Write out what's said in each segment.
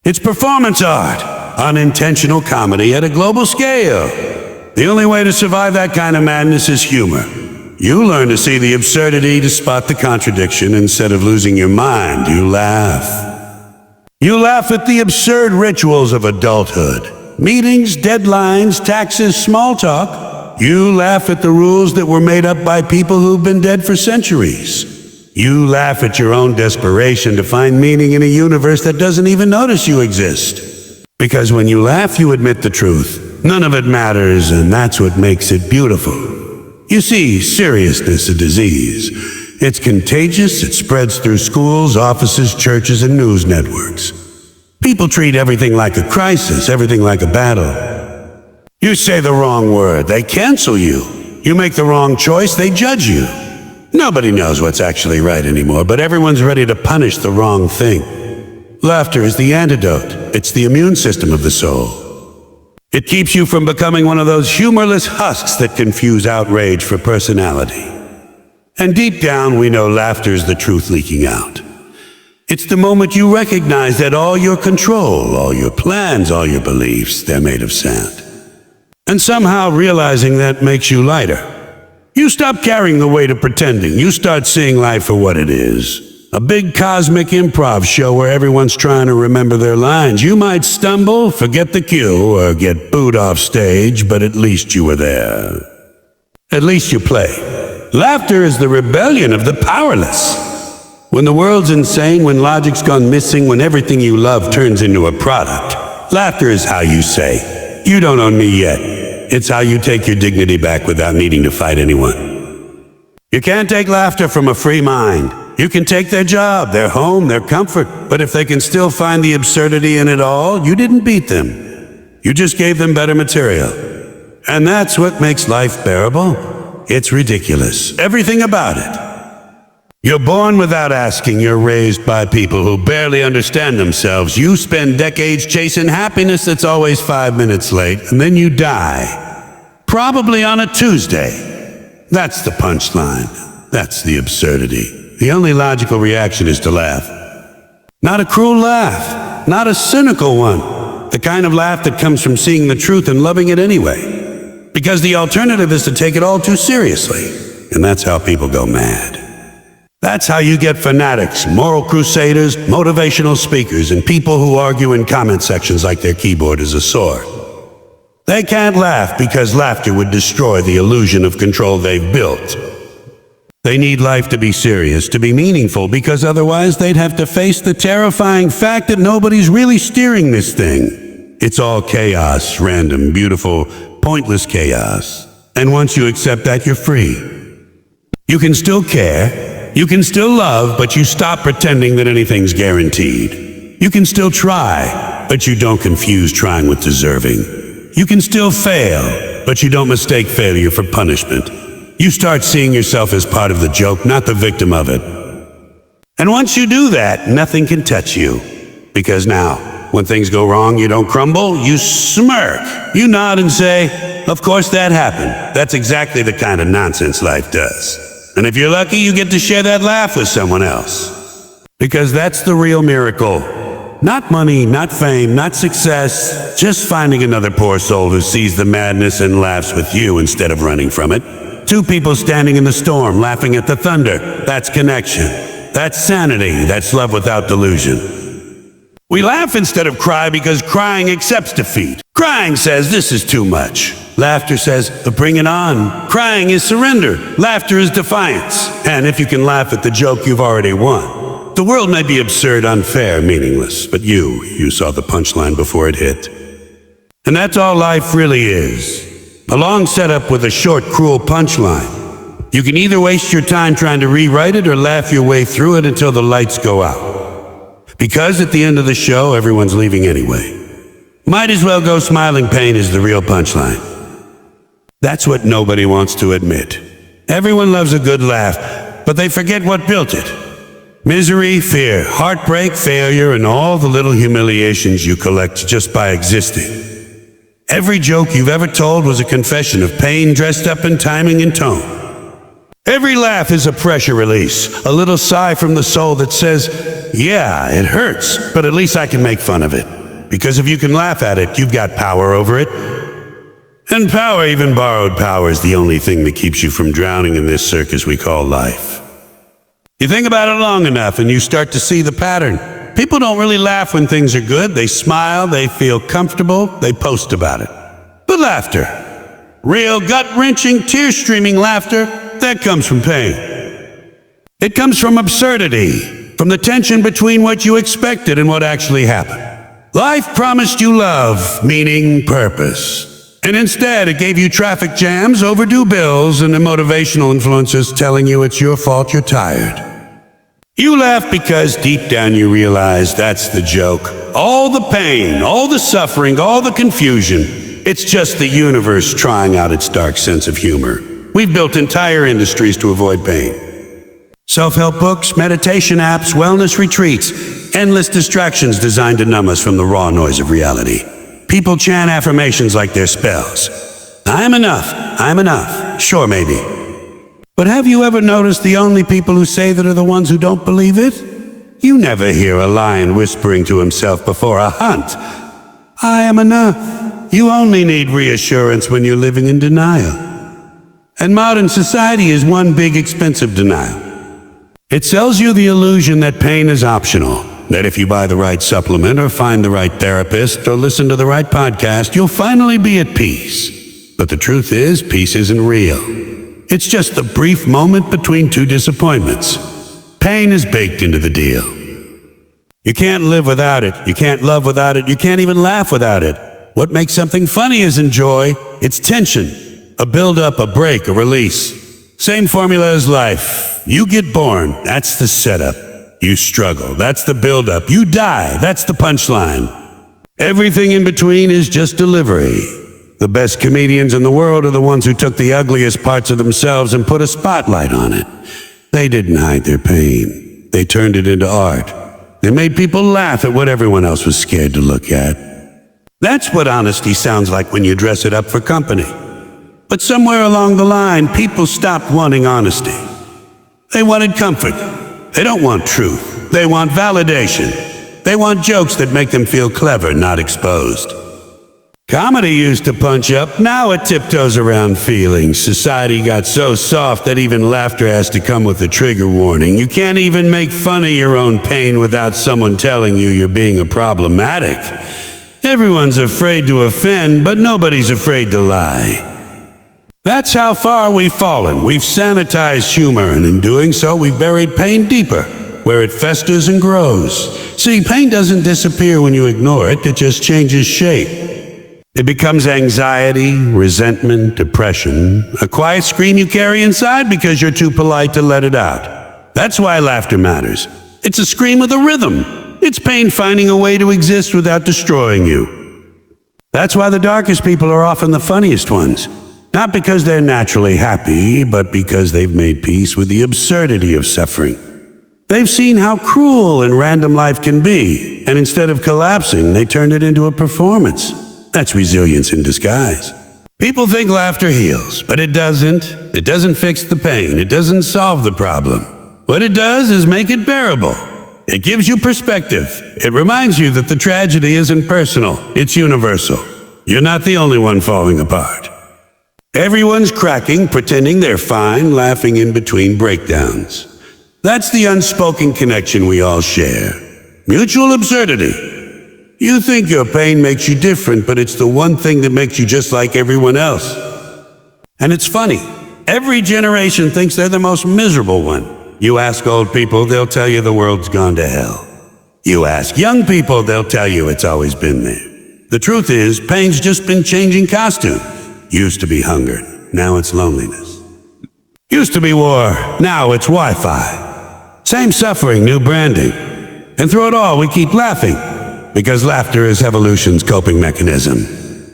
It's performance art, unintentional comedy at a global scale. The only way to survive that kind of madness is humor. You learn to see the absurdity, to spot the contradiction. Instead of losing your mind, you laugh. You laugh at the absurd rituals of adulthood. Meetings, deadlines, taxes, small talk. You laugh at the rules that were made up by people who've been dead for centuries. You laugh at your own desperation to find meaning in a universe that doesn't even notice you exist. Because when you laugh, you admit the truth. None of it matters, and that's what makes it beautiful. You see, seriousness is a disease. It's contagious, it spreads through schools, offices, churches, and news networks. People treat everything like a crisis, everything like a battle. You say the wrong word, they cancel you. You make the wrong choice, they judge you. Nobody knows what's actually right anymore, but everyone's ready to punish the wrong thing. Laughter is the antidote. It's the immune system of the soul. It keeps you from becoming one of those humorless husks that confuse outrage for personality. And deep down, we know laughter's the truth leaking out. It's the moment you recognize that all your control, all your plans, all your beliefs, they're made of sand. And somehow realizing that makes you lighter. You stop carrying the weight of pretending. You start seeing life for what it is. A big cosmic improv show where everyone's trying to remember their lines. You might stumble, forget the cue, or get booed off stage, but at least you were there. At least you play. Laughter is the rebellion of the powerless. When the world's insane, when logic's gone missing, when everything you love turns into a product, laughter is how you say, "You don't own me yet." It's how you take your dignity back without needing to fight anyone. You can't take laughter from a free mind. You can take their job, their home, their comfort, but if they can still find the absurdity in it all, you didn't beat them. You just gave them better material. And that's what makes life bearable. It's ridiculous. Everything about it. You're born without asking. You're raised by people who barely understand themselves. You spend decades chasing happiness that's always 5 minutes late, and then you die. Probably on a Tuesday. That's the punchline. That's the absurdity. The only logical reaction is to laugh. Not a cruel laugh. Not a cynical one. The kind of laugh that comes from seeing the truth and loving it anyway. Because the alternative is to take it all too seriously. And that's how people go mad. That's how you get fanatics, moral crusaders, motivational speakers, and people who argue in comment sections like their keyboard is a sword. They can't laugh because laughter would destroy the illusion of control they've built. They need life to be serious, to be meaningful, because otherwise they'd have to face the terrifying fact that nobody's really steering this thing. It's all chaos, random, beautiful, pointless chaos. And once you accept that, you're free. You can still care, you can still love, but you stop pretending that anything's guaranteed. You can still try, but you don't confuse trying with deserving. You can still fail, but you don't mistake failure for punishment. You start seeing yourself as part of the joke, not the victim of it. And once you do that, nothing can touch you. Because now, when things go wrong, you don't crumble, you smirk. You nod and say, "Of course that happened." That's exactly the kind of nonsense life does. And if you're lucky, you get to share that laugh with someone else. Because that's the real miracle. Not money, not fame, not success, just finding another poor soul who sees the madness and laughs with you instead of running from it. Two people standing in the storm, laughing at the thunder. That's connection. That's sanity. That's love without delusion. We laugh instead of cry because crying accepts defeat. Crying says, "This is too much." Laughter says, "Bring it on." Crying is surrender. Laughter is defiance. And if you can laugh at the joke, you've already won. The world may be absurd, unfair, meaningless, but you saw the punchline before it hit. And that's all life really is. A long setup with a short, cruel punchline. You can either waste your time trying to rewrite it or laugh your way through it until the lights go out. Because at the end of the show, everyone's leaving anyway. Might as well go smiling. Pain is the real punchline. That's what nobody wants to admit. Everyone loves a good laugh, but they forget what built it. Misery, fear, heartbreak, failure, and all the little humiliations you collect just by existing. Every joke you've ever told was a confession of pain dressed up in timing and tone. Every laugh is a pressure release, a little sigh from the soul that says, yeah, it hurts, but at least I can make fun of it. Because if you can laugh at it, you've got power over it. And power, even borrowed power, is the only thing that keeps you from drowning in this circus we call life. You think about it long enough and you start to see the pattern. People don't really laugh when things are good. They smile, they feel comfortable, they post about it. But laughter, real gut-wrenching, tear-streaming laughter, that comes from pain. It comes from absurdity, from the tension between what you expected and what actually happened. Life promised you love, meaning, purpose. And instead, it gave you traffic jams, overdue bills, and the motivational influencers telling you it's your fault you're tired. You laugh because deep down you realize that's the joke. All the pain, all the suffering, all the confusion, it's just the universe trying out its dark sense of humor. We've built entire industries to avoid pain. Self-help books, meditation apps, wellness retreats, endless distractions designed to numb us from the raw noise of reality. People chant affirmations like they're spells. I'm enough, sure maybe. But have you ever noticed the only people who say that are the ones who don't believe it? You never hear a lion whispering to himself before a hunt, I am enough. You only need reassurance when you're living in denial. And modern society is one big expensive denial. It sells you the illusion that pain is optional. That if you buy the right supplement or find the right therapist or listen to the right podcast, you'll finally be at peace. But the truth is, peace isn't real. It's just the brief moment between two disappointments. Pain is baked into the deal. You can't live without it. You can't love without it. You can't even laugh without it. What makes something funny isn't joy. It's tension. A build-up, a break, a release. Same formula as life. You get born. That's the setup. You struggle. That's the build-up. You die. That's the punchline. Everything in between is just delivery. The best comedians in the world are the ones who took the ugliest parts of themselves and put a spotlight on it. They didn't hide their pain. They turned it into art. They made people laugh at what everyone else was scared to look at. That's what honesty sounds like when you dress it up for company. But somewhere along the line, people stopped wanting honesty. They wanted comfort. They don't want truth. They want validation. They want jokes that make them feel clever, not exposed. Comedy used to punch up, now it tiptoes around feelings. Society got so soft that even laughter has to come with a trigger warning. You can't even make fun of your own pain without someone telling you you're being a problematic. Everyone's afraid to offend, but nobody's afraid to lie. That's how far we've fallen. We've sanitized humor, and in doing so, we've buried pain deeper, where it festers and grows. See, pain doesn't disappear when you ignore it, it just changes shape. It becomes anxiety, resentment, depression, a quiet scream you carry inside because you're too polite to let it out. That's why laughter matters. It's a scream with a rhythm. It's pain finding a way to exist without destroying you. That's why the darkest people are often the funniest ones. Not because they're naturally happy, but because they've made peace with the absurdity of suffering. They've seen how cruel and random life can be, and instead of collapsing, they turned it into a performance. That's resilience in disguise. People think laughter heals, but it doesn't. It doesn't fix the pain. It doesn't solve the problem. What it does is make it bearable. It gives you perspective. It reminds you that the tragedy isn't personal. It's universal. You're not the only one falling apart. Everyone's cracking, pretending they're fine, laughing in between breakdowns. That's the unspoken connection we all share. Mutual absurdity. You think your pain makes you different, but it's the one thing that makes you just like everyone else. And it's funny. Every generation thinks they're the most miserable one. You ask old people, they'll tell you the world's gone to hell. You ask young people, they'll tell you it's always been there. The truth is, pain's just been changing costume. Used to be hunger, now it's loneliness. Used to be war, now it's Wi-Fi. Same suffering, new branding. And through it all, we keep laughing. Because laughter is evolution's coping mechanism.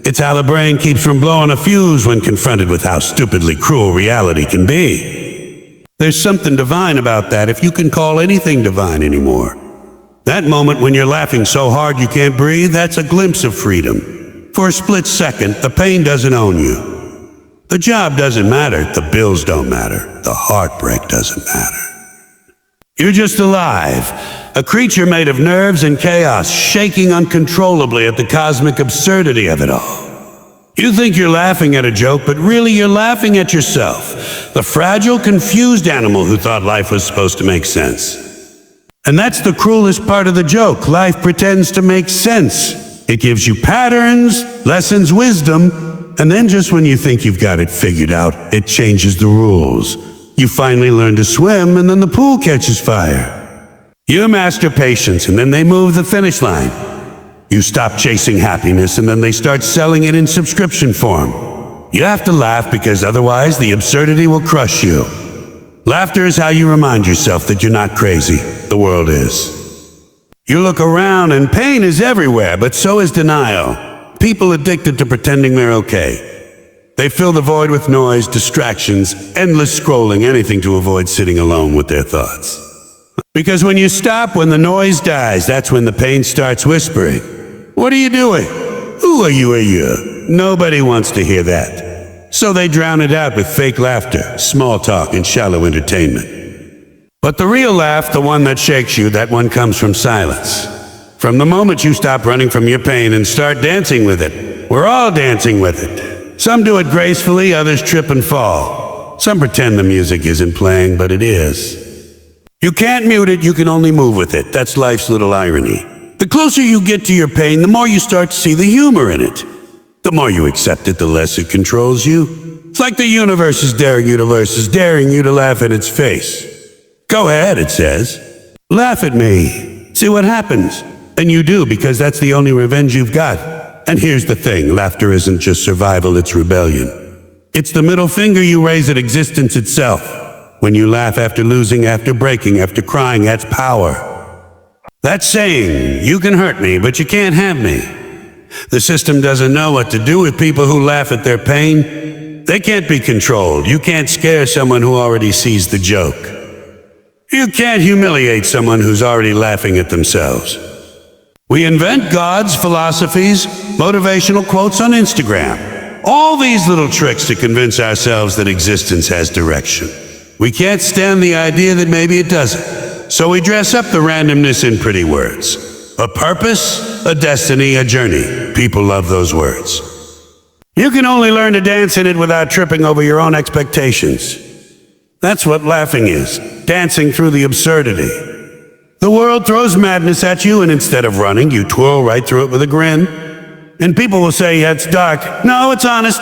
It's how the brain keeps from blowing a fuse when confronted with how stupidly cruel reality can be. There's something divine about that, if you can call anything divine anymore. That moment when you're laughing so hard you can't breathe, that's a glimpse of freedom. For a split second, the pain doesn't own you. The job doesn't matter, the bills don't matter, the heartbreak doesn't matter. You're just alive, a creature made of nerves and chaos, shaking uncontrollably at the cosmic absurdity of it all. You think you're laughing at a joke, but really you're laughing at yourself, the fragile, confused animal who thought life was supposed to make sense. And that's the cruelest part of the joke. Life pretends to make sense. It gives you patterns, lessons, wisdom, and then just when you think you've got it figured out, it changes the rules. You finally learn to swim, and then the pool catches fire. You master patience, and then they move the finish line. You stop chasing happiness, and then they start selling it in subscription form. You have to laugh because otherwise the absurdity will crush you. Laughter is how you remind yourself that you're not crazy. The world is. You look around and pain is everywhere, but so is denial. People addicted to pretending they're okay. They fill the void with noise, distractions, endless scrolling, anything to avoid sitting alone with their thoughts. Because when you stop, when the noise dies, that's when the pain starts whispering. What are you doing? Who are you? Nobody wants to hear that. So they drown it out with fake laughter, small talk, and shallow entertainment. But the real laugh, the one that shakes you, that one comes from silence. From the moment you stop running from your pain and start dancing with it. We're all dancing with it. Some do it gracefully, others trip and fall. Some pretend the music isn't playing, but it is. You can't mute it, you can only move with it. That's life's little irony. The closer you get to your pain, the more you start to see the humor in it. The more you accept it, the less it controls you. It's like the universe is daring you to laugh at its face. Go ahead, it says. Laugh at me. See what happens. And you do, because that's the only revenge you've got. And here's the thing, laughter isn't just survival, it's rebellion. It's the middle finger you raise at existence itself. When you laugh after losing, after breaking, after crying, that's power. That's saying, you can hurt me, but you can't have me. The system doesn't know what to do with people who laugh at their pain. They can't be controlled. You can't scare someone who already sees the joke. You can't humiliate someone who's already laughing at themselves. We invent gods, philosophies, motivational quotes on Instagram. All these little tricks to convince ourselves that existence has direction. We can't stand the idea that maybe it doesn't. So we dress up the randomness in pretty words. A purpose, a destiny, a journey. People love those words. You can only learn to dance in it without tripping over your own expectations. That's what laughing is, dancing through the absurdity. The world throws madness at you, and instead of running, you twirl right through it with a grin. And people will say, yeah, it's dark. No, it's honest.